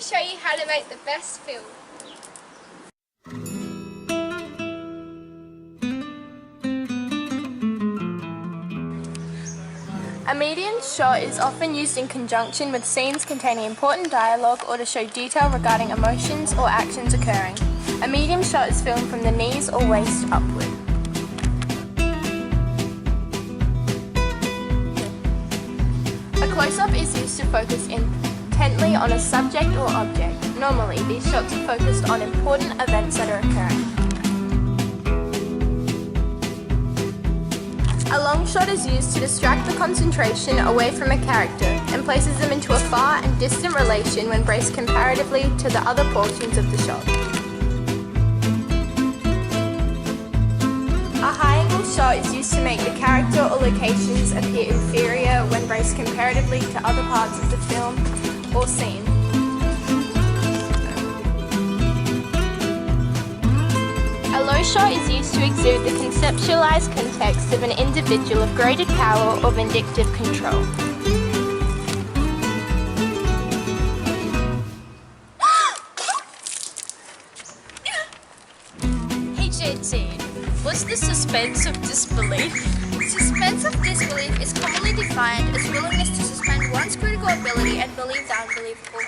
show you how to make the best film. A median shot is often used in conjunction with scenes containing important dialogue or to show detail regarding emotions or actions occurring. A medium shot is filmed from the knees or waist upward. A close-up is used to focus intently on a subject or object. Normally, these shots are focused on important events that are occurring. A long shot is used to distract the concentration away from a character and places them into a far and distant relation when braced comparatively to the other portions of the shot. A high-angle shot is used to make the character or locations appear inferior when braced comparatively to other parts of the film or scene. A low shot is used to exude the conceptualized context of an individual of greater power or vindictive control. Hey JT, what's the suspense of disbelief? Suspense of disbelief is commonly defined as willingness to suspend one's critical ability and believe the unbelievable.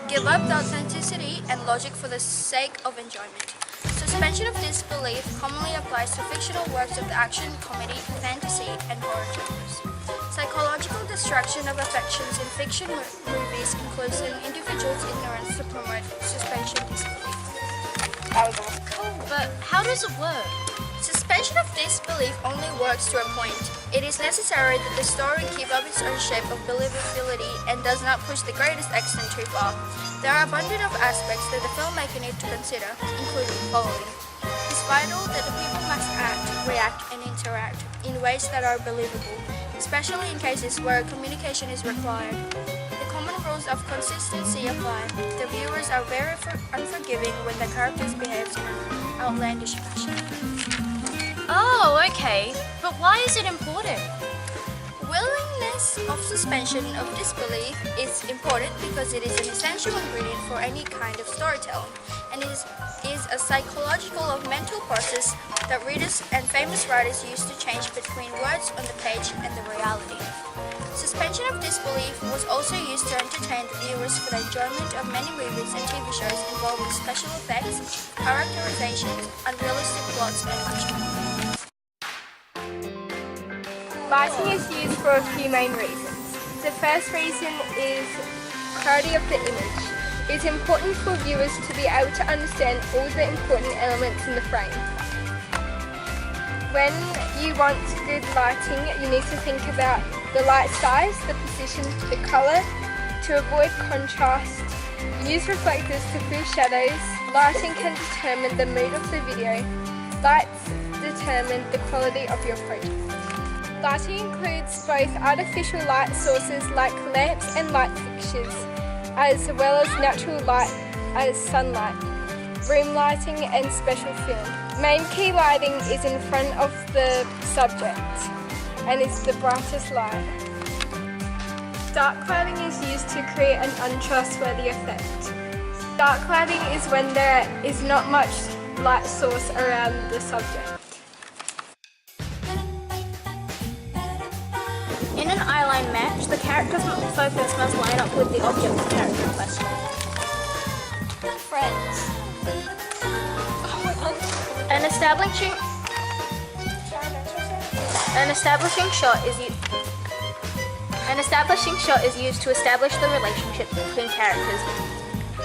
Give up the authenticity and logic for the sake of enjoyment. Suspension of disbelief commonly applies to fictional works of action, comedy, fantasy, and horror genres. Psychological destruction of affections in fiction movies includes an individual's ignorance to promote suspension disbelief. Cool, but how does it work? Suspension of disbelief only works to a point. It is necessary that the story keep up its own shape of believability and does not push the greatest extent too far. There are abundant of aspects that the filmmaker needs to consider, including the following. It's vital that the people must act, react, and interact in ways that are believable, especially in cases where communication is required. The common rules of consistency apply. The viewers are very unforgiving when the characters behave in an outlandish fashion. Oh, okay. But why is it important? Willingness of suspension of disbelief is important because it is an essential ingredient for any kind of storytelling and is a psychological or mental process that readers and famous writers use to change between words on the page and the reality. Suspension of disbelief was also used to entertain the viewers for the enjoyment of many movies and TV shows involving special effects, characterizations, unrealistic plots, and much more. Lighting is used for a few main reasons. The first reason is clarity of the image. It's important for viewers to be able to understand all the important elements in the frame. When you want good lighting, you need to think about the light size, the position, the colour. To avoid contrast, use reflectors to fill shadows. Lighting can determine the mood of the video. Lights determine the quality of your photo. Lighting includes both artificial light sources like lamps and light fixtures, as well as natural light as sunlight, room lighting and special film. Main key lighting is in front of the subject and is the brightest light. Dark lighting is used to create an untrustworthy effect. Dark lighting is when there is not much light source around the subject. In an eyeline match, the character's focus must line up with the object of character in question. Friends. An establishing shot is used to establish the relationship between characters,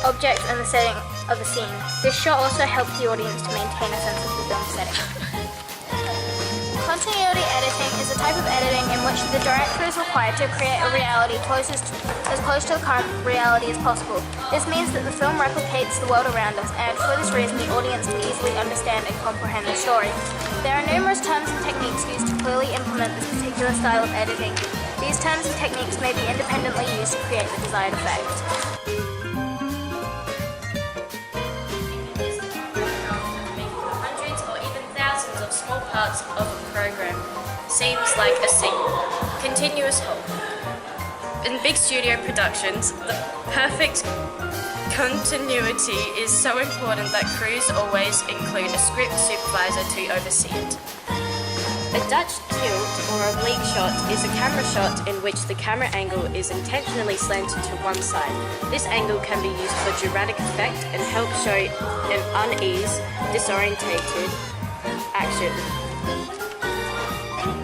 objects, and the setting of a scene. This shot also helps the audience to maintain a sense of the film setting. Continuity editing is a type of editing in which the director is required to create a reality as close to the current reality as possible. This means that the film replicates the world around us, and for this reason the audience can easily understand and comprehend the story. There are numerous terms and techniques used to clearly implement this particular style of editing. These terms and techniques may be independently used to create the desired effect. Small parts of a program seems like a continuous whole. In big studio productions, the perfect Continuity is so important that crews always include a script supervisor to oversee it. A Dutch tilt or oblique shot is a camera shot in which the camera angle is intentionally slanted to one side. This angle can be used for dramatic effect and help show an unease, disorientated action.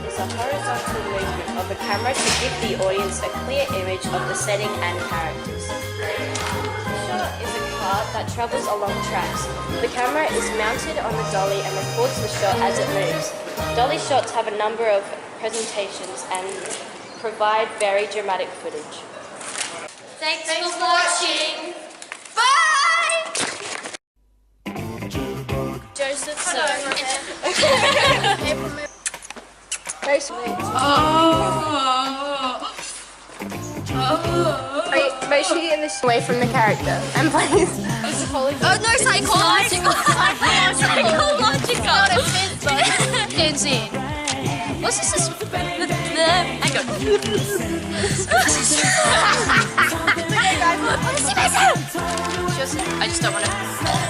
It's a horizontal movement of the camera to give the audience a clear image of the setting and characters. A shot is a car that travels along tracks. The camera is mounted on the dolly and records the shot as it moves. Dolly shots have a number of presentations and provide very dramatic footage. Thanks for watching. Bye! Joseph, Make sure you get this away from the character. And please. Oh no, psychological. Psychological. Dancing. What's this? Hang on. Okay, guys, I want to see myself. I just don't want to.